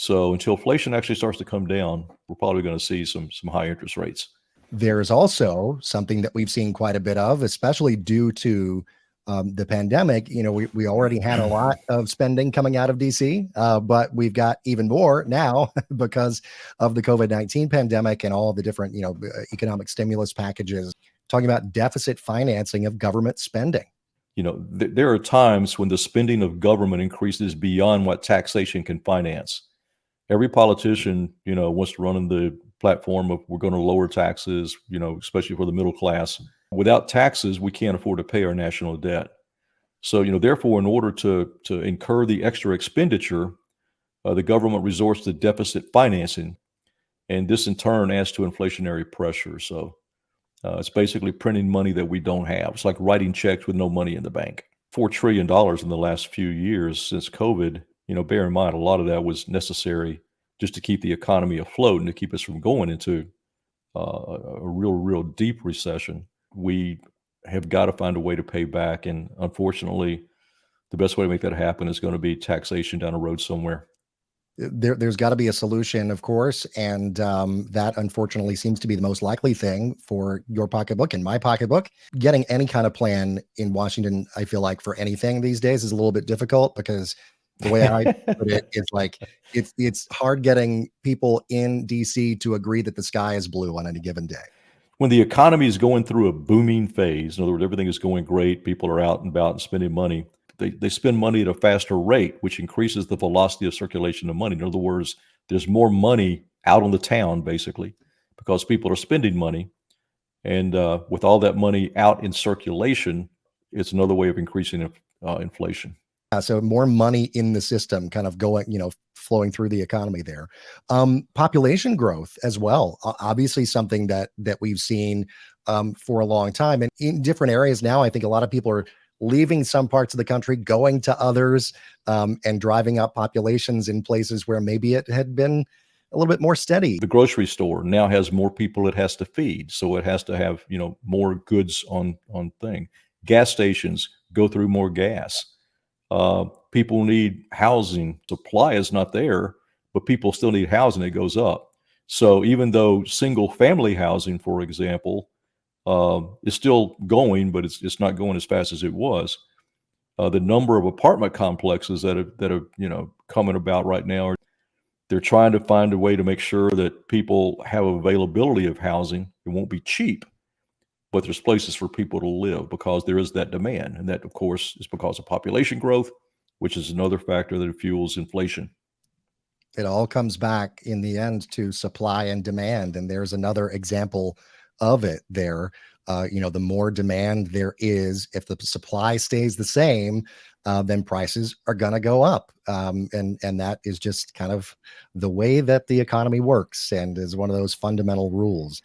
So until inflation actually starts to come down, we're probably going to see some high interest rates. There's also something that we've seen quite a bit of, especially due to the pandemic. We already had a lot of spending coming out of DC, but we've got even more now because of the COVID-19 pandemic and all the different, economic stimulus packages, talking about deficit financing of government spending. There are times when the spending of government increases beyond what taxation can finance. Every politician, wants to run on the platform of we're going to lower taxes, especially for the middle class. Without taxes, we can't afford to pay our national debt. So, therefore, in order to incur the extra expenditure, the government resorts to deficit financing, and this in turn adds to inflationary pressure. So, it's basically printing money that we don't have. It's like writing checks with no money in the bank. $4 trillion in the last few years since COVID. Bear in mind, a lot of that was necessary just to keep the economy afloat and to keep us from going into a real deep recession. We have got to find a way to pay back. And unfortunately, the best way to make that happen is going to be taxation down the road somewhere. There's got to be a solution, of course, and that unfortunately seems to be the most likely thing for your pocketbook and my pocketbook. Getting any kind of plan in Washington, I feel like, for anything these days is a little bit difficult because the way I put it, it's like it's hard getting people in DC to agree that the sky is blue on any given day. When the economy is going through a booming phase, in other words, everything is going great, people are out and about and spending money, they spend money at a faster rate, which increases the velocity of circulation of money. In other words, there's more money out on the town, basically, because people are spending money. And with all that money out in circulation, it's another way of increasing inflation. So more money in the system kind of going, flowing through the economy there. Population growth as well. Obviously something that we've seen for a long time. And in different areas now, I think a lot of people are leaving some parts of the country, going to others, and driving up populations in places where maybe it had been a little bit more steady. The grocery store now has more people it has to feed. So it has to have, more goods on thing. Gas stations go through more gas. People need housing. Supply is not there, but people still need housing. It goes up. So even though single family housing, for example, is still going, but it's not going as fast as it was. The number of apartment complexes that are coming about right now, they're trying to find a way to make sure that people have availability of housing. It won't be cheap, but there's places for people to live because there is that demand. And that, of course, is because of population growth, which is another factor that fuels inflation. It all comes back in the end to supply and demand. And there's another example of it there. The more demand there is, if the supply stays the same, then prices are going to go up. And that is just kind of the way that the economy works and is one of those fundamental rules.